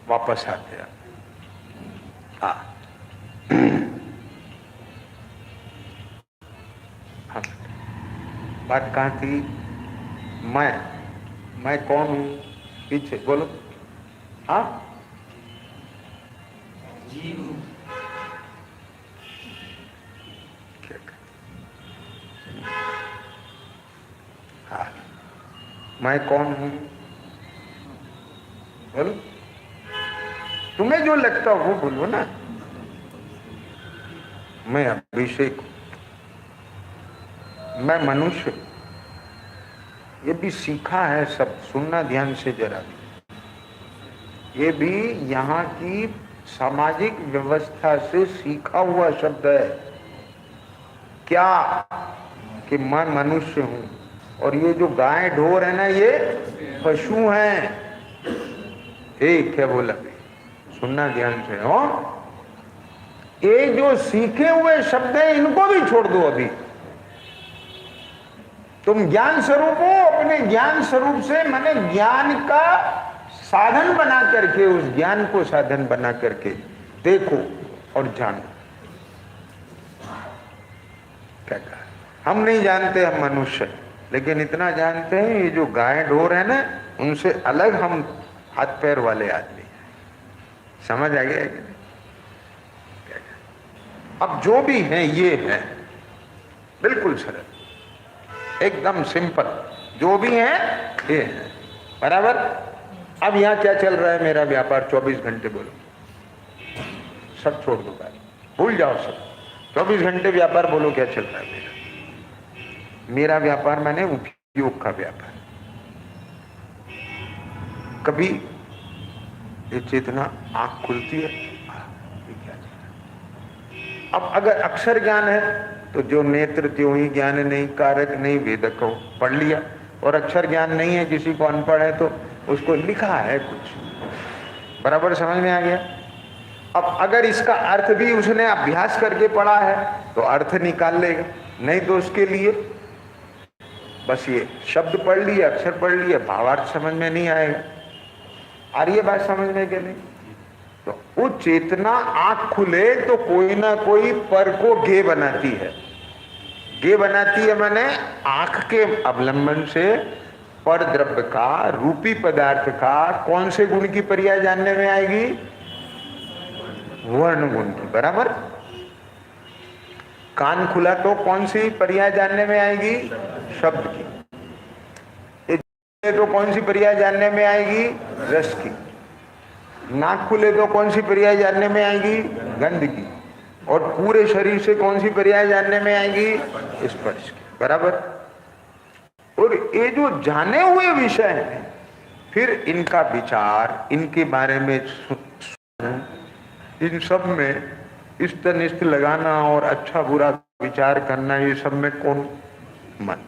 वापस आते हैं। हाँ, बात कहाँ थी? मैं कौन हूं? पीछे बोलो। हाँ, जीव। हाँ, मैं कौन हूं? बोलो, तुम्हें जो लगता हो वो बोलो ना। मैं अभिषेक, मैं मनुष्य। ये भी सीखा है, सब सुनना ध्यान से जरा। ये भी यहाँ की सामाजिक व्यवस्था से सीखा हुआ शब्द है। क्या? कि मैं मनुष्य हूं, और ये जो गाय ढोर है ना, ये पशु हैं। क्या बोला? सुनना ध्यान से हो। ये जो सीखे हुए शब्द हैं इनको भी छोड़ दो। अभी तुम ज्ञान स्वरूप हो, अपने ज्ञान स्वरूप से माने ज्ञान का साधन बना करके, उस ज्ञान को साधन बना करके देखो और जानो। क्या कहा? हम नहीं जानते हम मनुष्य, लेकिन इतना जानते हैं ये जो गाय ढोर है ना, उनसे अलग हम हाथ पैर वाले आदमी। समझ आ गया? अब जो भी है ये है, बिल्कुल सरल, एकदम सिंपल, जो भी है ये है, बराबर। अब यहां क्या चल रहा है? मेरा व्यापार 24 घंटे, बोलो, सब छोड़ दो, भूल जाओ सब, 24 घंटे व्यापार, बोलो क्या चल रहा है मेरा? मेरा व्यापार मैंने उपयोग का व्यापार। कभी ये चेतना आंख खुलती है, ये क्या चल रहा है? अब अगर अक्षर ज्ञान है तो जो नेत्र त्यों ही ज्ञान नहीं, कारक नहीं, वेदक हो, पढ़ लिया। और अक्षर ज्ञान नहीं है, किसी को अनपढ़ है तो उसको लिखा है कुछ, बराबर समझ में आ गया। अब अगर इसका अर्थ भी उसने अभ्यास करके पढ़ा है तो अर्थ निकाल लेगा, नहीं तो उसके लिए बस ये शब्द पढ़ लिए, अक्षर पढ़ लिए, भावार्थ समझ में नहीं आएगा। आ रही है बात समझ में कि नहीं? तो वो चेतना आंख खुले तो कोई ना कोई पर को गे बनाती है। गे बनाती है माने आंख के अवलंबन से पर द्रव्य का, रूपी पदार्थ का कौन से गुण की पर्याय जानने में आएगी? वर्ण गुण की, बराबर। कान खुला तो कौन सी पर्याय जानने में आएगी? शब्द की। तो कौन सी पर्याय जानने में आएगी? रस की। नाक खुले तो कौन सी पर्याय जानने में आएगी? गंध की। और पूरे शरीर से कौन सी पर्याय जानने में आएगी? स्पर्श की, बराबर। और ये जो जाने हुए विषय हैं, फिर इनका विचार, इनके बारे में इन सब में इष्ट निष्ठ लगाना और अच्छा बुरा विचार करना, ये सब में कौन? मन।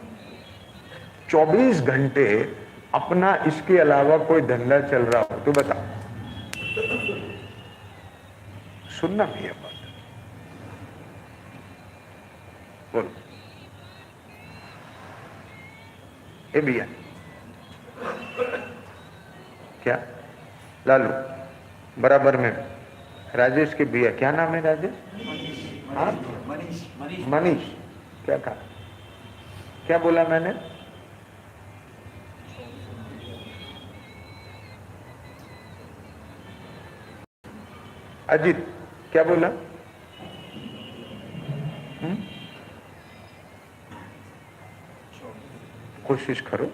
24 घंटे अपना इसके अलावा कोई धंधा चल रहा हो तो बता, सुनना भी है बात, बोलो। ए भैया, क्या लालू बराबर में राजेश के भैया, क्या नाम है राजेश? हाँ, मनीष। क्या कहा? क्या बोला मैंने? अजीत, क्या बोला? कोशिश करो।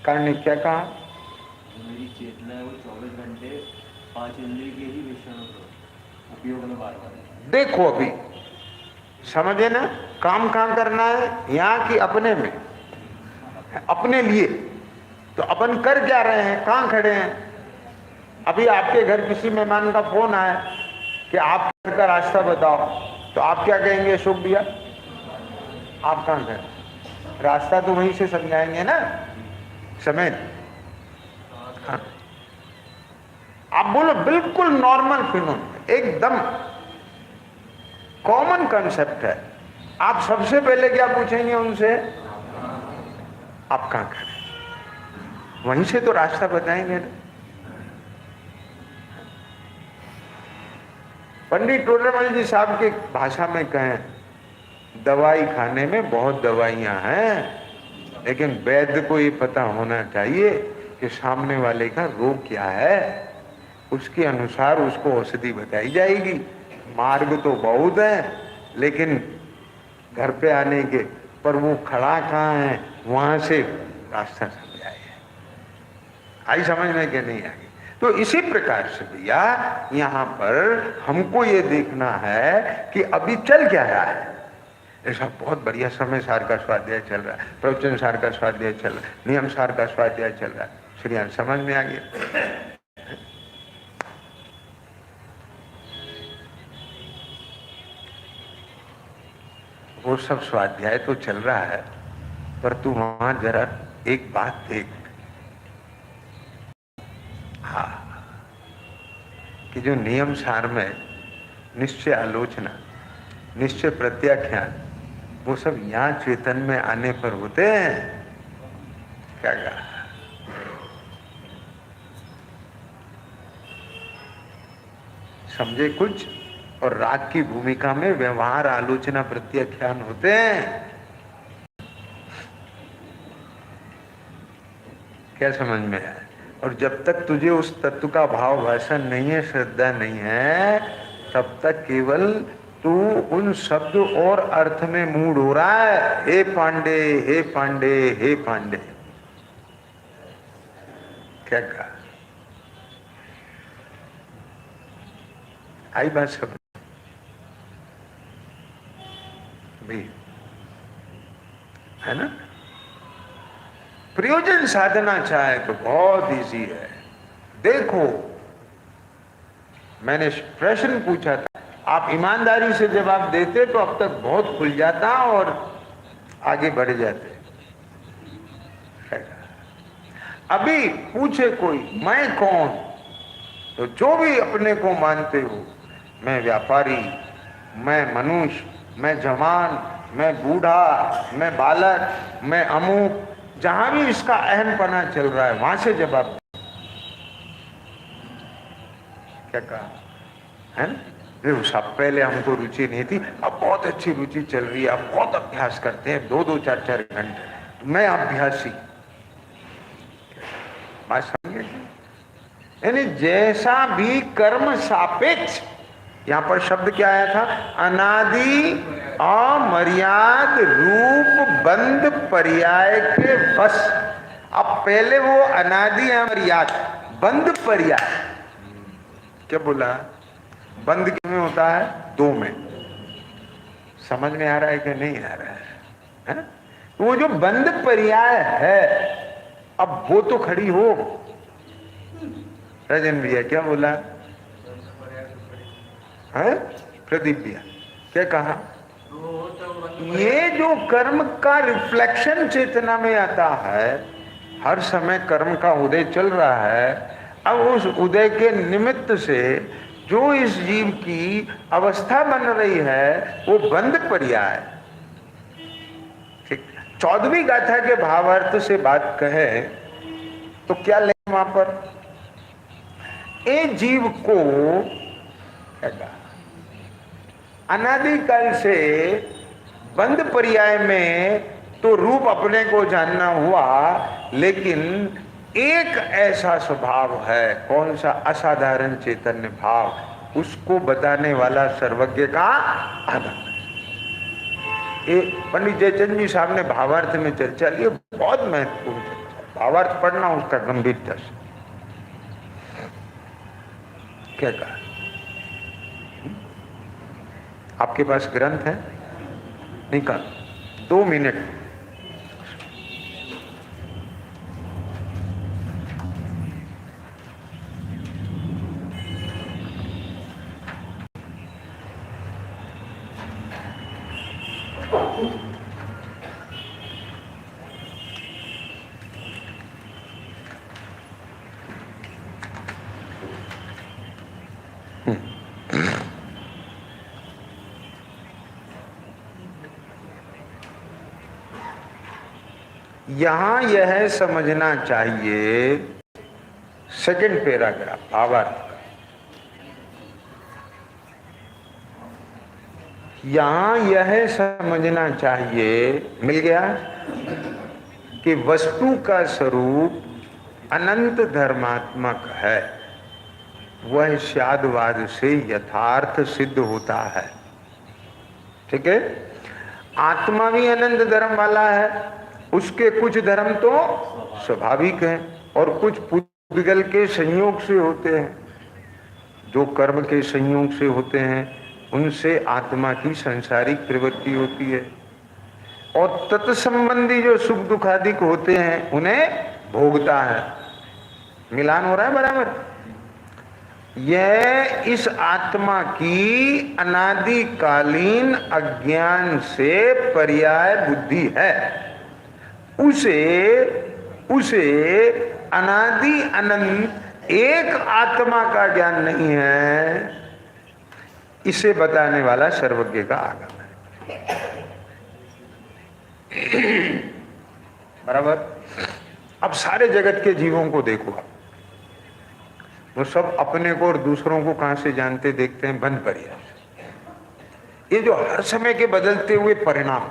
कारण ने क्या कहा? मेरी चेतना है वो 24 घंटे 5 इंद्रिय के ही विषयों उपयोग में बार बार। देखो अभी समझे ना, काम कहाँ करना है? यहाँ की अपने में, अपने लिए। तो अपन कर क्या रहे हैं? कहाँ खड़े हैं? अभी आपके घर किसी मेहमान का फोन आया कि आप घर का रास्ता बताओ, तो आप क्या कहेंगे? शुभ भैया, आप कहाँ गए? रास्ता तो वहीं से समझाएंगे ना, समय। हाँ, आप बोलो बिल्कुल नॉर्मल फिनोमेनन, एकदम कॉमन कंसेप्ट है। आप सबसे पहले क्या पूछेंगे उनसे? आप कहां खड़े? वहीं से तो रास्ता बताएंगे ना। पंडित टोडरमल जी साहब की भाषा में कहें, दवाई खाने में बहुत दवाइयां हैं, लेकिन वैद्य को ये पता होना चाहिए कि सामने वाले का रोग क्या है, उसके अनुसार उसको औषधि बताई जाएगी। मार्ग तो बहुत है, लेकिन घर पे आने के पर वो खड़ा कहाँ है, वहां से रास्ता समझाए। आई समझ में कि नहीं आई? तो इसी प्रकार से भैया यहाँ पर हमको ये देखना है कि अभी चल क्या रहा है। ऐसा बहुत बढ़िया समय सार का स्वाध्याय चल रहा है, प्रवचन सार का स्वाध्याय चल रहा है, नियम सार का स्वाध्याय चल रहा है। श्रीयान समझ में आ गया? वो सब स्वाध्याय तो चल रहा है, पर तू वहां जरा एक बात देख, हाँ, कि जो नियम सार में निश्चय आलोचना, निश्चय प्रत्याख्यान, वो सब यहाँ चेतन में आने पर होते हैं। क्या कहा? समझे कुछ? और राग की भूमिका में व्यवहार, आलोचना, प्रत्याख्यान होते हैं। क्या समझ में है? और जब तक तुझे उस तत्व का भाव भाषण नहीं है, श्रद्धा नहीं है, तब तक केवल तू उन शब्द और अर्थ में मूड हो रहा है। हे पांडे, हे पांडे, हे पांडे। क्या कहा? आई बात सब भी है ना? प्रयोजन साधना चाहे तो बहुत इजी है। देखो, मैंने प्रश्न पूछा था, आप ईमानदारी से जवाब देते तो अब तक बहुत खुल जाता और आगे बढ़ जाते। अभी पूछे कोई मैं कौन, तो जो भी अपने को मानते हो, मैं व्यापारी, मैं मनुष्य, मैं जवान, मैं बूढ़ा, मैं बालक, मैं अमुक, जहां भी इसका अहमपना चल रहा है वहां से जवाब। क्या कहा है ना? देखो, सब पहले हमको रुचि नहीं थी, अब बहुत अच्छी रुचि चल रही है, अब बहुत अभ्यास करते हैं, 2-2, 4-4 घंटे। तो मैं अभ्यासी, बात समझे? यानी जैसा भी कर्म सापेक्ष, यहां पर शब्द क्या आया था? अनादि अमर्याद रूप बंद पर्याय के बस। अब पहले वो अनादि अमर्याद बंद पर्याय, क्या बोला? बंद किसमें होता है? दो में। समझ में आ रहा है कि नहीं आ रहा है? वो जो बंद पर्याय है, अब वो तो खड़ी हो। राजन भैया क्या बोला है? प्रदीप भैया क्या कहा? ये जो कर्म का रिफ्लेक्शन चेतना में आता है, हर समय कर्म का उदय चल रहा है। अब उस उदय के निमित्त से जो इस जीव की अवस्था बन रही है वो बंद पर्याय। ठीक, 14वीं गाथा के भावार्थ से बात कहे तो क्या ले वहां पर? ए जीव को अनादिकाल से बंद पर्याय में तो रूप अपने को जानना हुआ, लेकिन एक ऐसा स्वभाव है, कौन सा? असाधारण चैतन्य भाव, उसको बताने वाला सर्वज्ञ का आगम। पंडित जयचंद जी साहब ने भावार्थ में चर्चा की, बहुत महत्वपूर्ण चर्चा। भावार्थ पढ़ना उसका गंभीरता से। क्या कहा? आपके पास ग्रंथ है? निकाल, 2 मिनट। यहां यह समझना चाहिए, सेकंड पैराग्राफ भावार्थ का, यहां यह समझना चाहिए, मिल गया, कि वस्तु का स्वरूप अनंत धर्मात्मक है। वह शादवाद से यथार्थ सिद्ध होता है। ठीक है? आत्मा भी अनंत धर्म वाला है, उसके कुछ धर्म तो स्वाभाविक हैं और कुछ पुद्गल के संयोग से होते हैं। जो कर्म के संयोग से होते हैं उनसे आत्मा की सांसारिक प्रवृत्ति होती है, और तत्संबंधी जो सुख दुखादिक होते हैं उन्हें भोगता है। मिलान हो रहा है बराबर? यह इस आत्मा की अनादिकालीन अज्ञान से पर्याय बुद्धि है। उसे अनादि अनंत एक आत्मा का ज्ञान नहीं है, इसे बताने वाला सर्वज्ञ का आगम है। बराबर? अब सारे जगत के जीवों को देखो, वो सब अपने को और दूसरों को कहां से जानते देखते हैं? बंद पर्याय। ये जो हर समय के बदलते हुए परिणाम,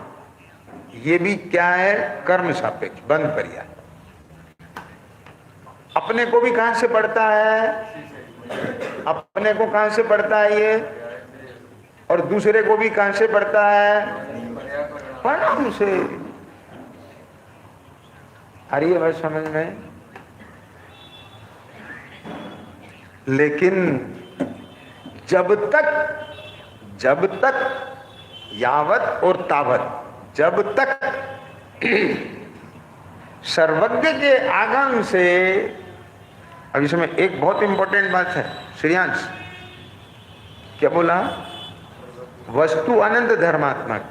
ये भी क्या है? कर्म सापेक्ष, बंध पर्याय। अपने को भी कहां से पड़ता है? अपने को कहां से पड़ता है ये? और दूसरे को भी कहां से पड़ता है? परिणाम से। आ रही है बात समझ में? लेकिन जब तक यावत और तावत, जब तक सर्वज्ञ के आगम से, अब इसमें एक बहुत इंपॉर्टेंट बात है श्रेयांश, क्या बोला? वस्तु अनंत धर्मात्मक,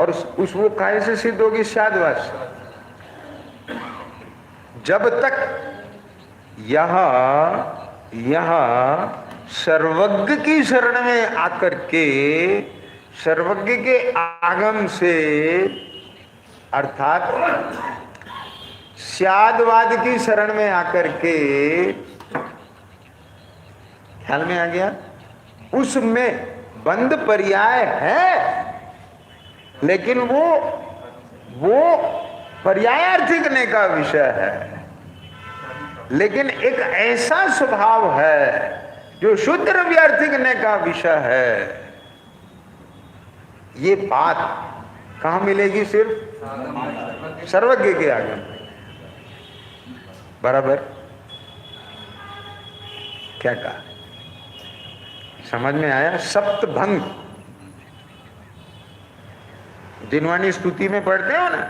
और उस वो काय से सिद्ध होगी? शादवास। जब तक यह सर्वज्ञ की शरण में आकर के, सर्वज्ञ के आगम से, अर्थात स्यादवाद की शरण में आकर के, ख्याल में आ गया? उसमें बंध पर्याय है, लेकिन वो पर्यायार्थी करने का विषय है। लेकिन एक ऐसा स्वभाव है जो शुद्ध द्रव्यार्थी करने का विषय है। ये बात कहां मिलेगी? सिर्फ सर्वज्ञ के आगम। बराबर? क्या कहा? समझ में आया? सप्तभंग जिनवानी स्तुति में पढ़ते हो ना,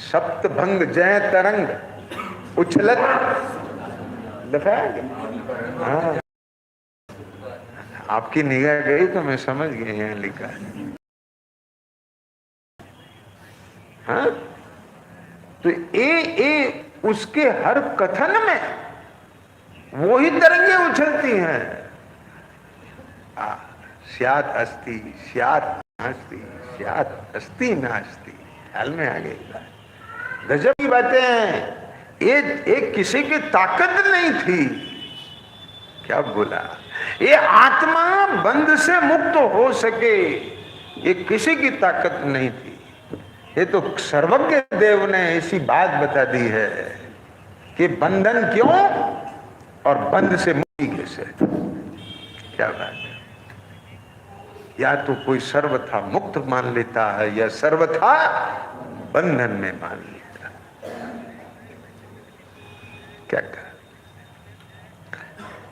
सप्तभंग जय तरंग उछलत दिखाया। हाँ, आपकी निगाह गई तो मैं समझ गया यहाँ लिखा है। हाँ, तो ये उसके हर कथन में वही तरंगे उछलती हैं। स्यात् अस्ति, स्यात् नास्ति, स्यात् अस्ति नास्ति। ख्याल में आ गई? गजब की बातें हैं। ये किसी की ताकत नहीं थी। क्या बोला? ये आत्मा बंध से मुक्त हो सके, ये किसी की ताकत नहीं थी। ये तो सर्वज्ञ देव ने ऐसी बात बता दी है कि बंधन क्यों और बंध से मुक्ति कैसे। क्या बात है? या तो कोई सर्वथा मुक्त मान लेता है या सर्वथा बंधन में मान लेता है। क्या कर?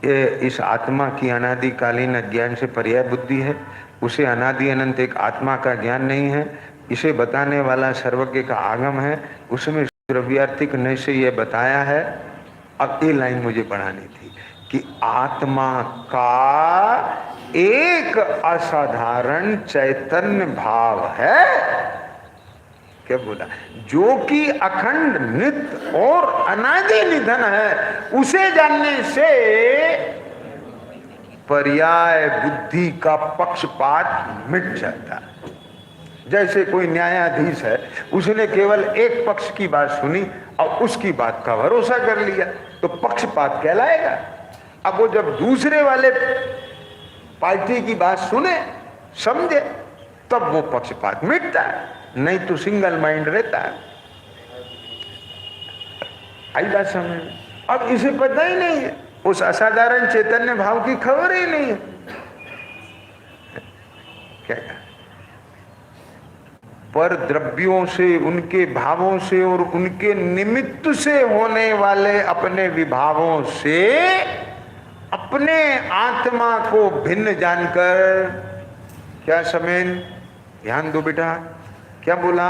ये इस आत्मा की अनादिकालीन अज्ञान से पर्याय बुद्धि है। उसे अनादि अनंत एक आत्मा का ज्ञान नहीं है। इसे बताने वाला सर्वज्ञ का आगम है। उसमें द्रव्यार्थिक नय से यह बताया है। अब ये लाइन मुझे पढ़ानी थी कि आत्मा का एक असाधारण चैतन्य भाव है। क्या बोला? जो कि अखंड नित्य और अनादि निधन है। उसे जानने से पर्याय बुद्धि का पक्षपात मिट जाता है। जैसे कोई न्यायाधीश है, उसने केवल एक पक्ष की बात सुनी और उसकी बात का भरोसा कर लिया तो पक्षपात कहलाएगा। अब वो जब दूसरे वाले पार्टी की बात सुने, समझे, तब वो पक्षपात मिटता है, नहीं तो सिंगल माइंड रहता है। आई बात समझ में? अब इसे पता ही नहीं है, उस असाधारण चैतन्य भाव की खबर ही नहीं है। क्या कहा? पर द्रव्यों से, उनके भावों से और उनके निमित्त से होने वाले अपने विभावों से अपने आत्मा को भिन्न जानकर, क्या समेन? ध्यान दो बेटा, क्या बोला?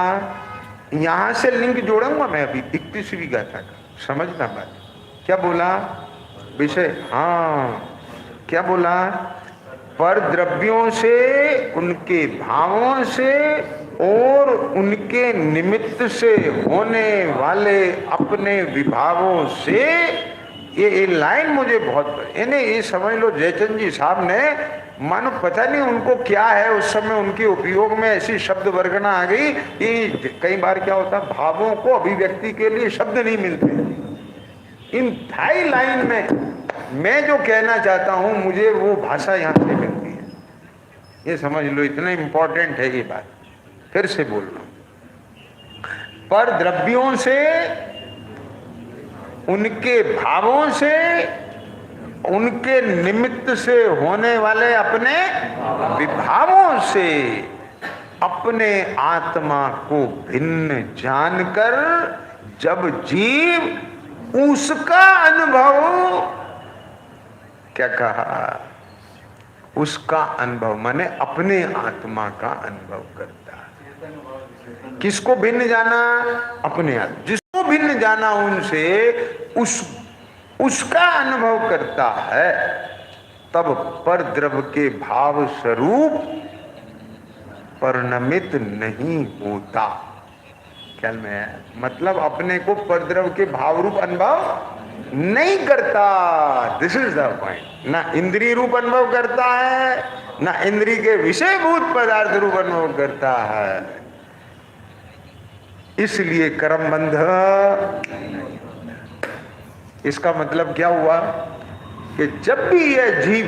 यहां से लिंक जोड़ूंगा मैं अभी 31वीं गाथा का, समझना बात। क्या बोला? विषय, हाँ, क्या बोला? पर द्रव्यों से, उनके भावों से और उनके निमित्त से होने वाले अपने विभावों से। ये लाइन मुझे बहुत, इन्हें ये समझ लो, जयचंद जी साहब ने, मानो पता नहीं उनको क्या है, उस समय उनके उपयोग में ऐसी शब्द वर्गना आ गई कि कई बार क्या होता, भावों को अभिव्यक्ति के लिए शब्द नहीं मिलते। इन ढाई लाइन में मैं जो कहना चाहता हूं मुझे वो भाषा यहां से मिलती है, ये समझ लो, इतना इंपॉर्टेंट है ये बात। फिर से बोल रहा हूं, पर द्रव्यों से, उनके भावों से, उनके निमित्त से होने वाले अपने विभावों से अपने आत्मा को भिन्न जानकर जब जीव उसका अनुभव, क्या कहा, उसका अनुभव माने अपने आत्मा का अनुभव करता है। किसको भिन्न जाना? अपने आत्मा। जिसको भिन्न जाना उनसे उसका अनुभव करता है, तब पर द्रव्य के भाव स्वरूप परिणमित नहीं होता। ख्याल में है? मतलब अपने को परद्रव्य के भाव रूप अनुभव नहीं करता। This is the point. ना इंद्रिय रूप अनुभव करता है, ना इंद्रिय के विषयभूत पदार्थ रूप अनुभव करता है। इसलिए कर्म बंध। इसका मतलब क्या हुआ कि जब भी यह जीव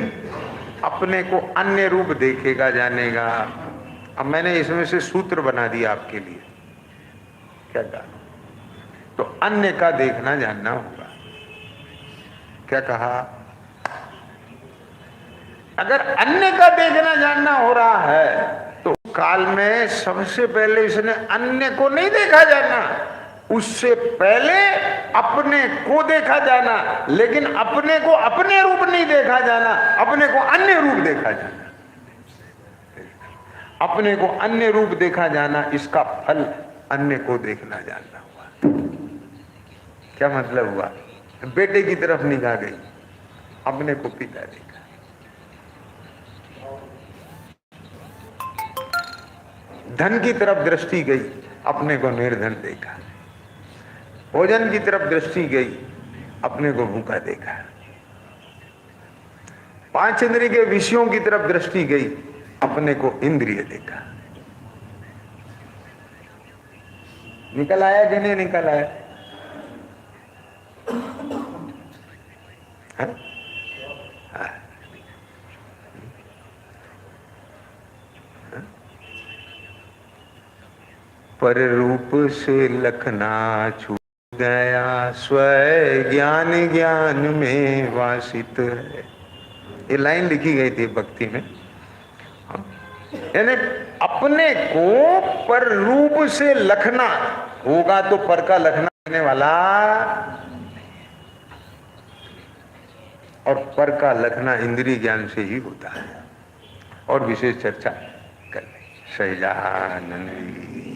अपने को अन्य रूप देखेगा, जानेगा। अब मैंने इसमें से सूत्र बना दिया आपके लिए, क्या कहा? तो अन्य का देखना जानना होगा। क्या कहा? अगर अन्य का देखना जानना हो रहा है तो काल में सबसे पहले इसने अन्य को नहीं देखा जाना, उससे पहले अपने को देखा जाना। लेकिन अपने को अपने रूप नहीं देखा जाना, अपने को अन्य रूप देखा जाना। अपने को अन्य रूप देखा जाना, इसका फल अन्य को देखना जानना हुआ। क्या मतलब हुआ? बेटे की तरफ निगाह गई, अपने को पिता देखा। धन की तरफ दृष्टि गई, अपने को निर्धन देखा। भोजन की तरफ दृष्टि गई, अपने को भूखा देखा। पांच इंद्रिय के विषयों की तरफ दृष्टि गई, अपने को इंद्रिय देखा। निकल आया कि नहीं निकल आया? हाँ? हाँ। पर रूप से लखना छूट गया, स्वयं ज्ञान ज्ञान में वासित है। ये लाइन लिखी गई थी भक्ति में। यानी अपने को पर रूप से लखना होगा तो पर का लखना करने वाला, और पर का लखना इंद्रिय ज्ञान से ही होता है। और विशेष चर्चा कर ले। सैजानंद।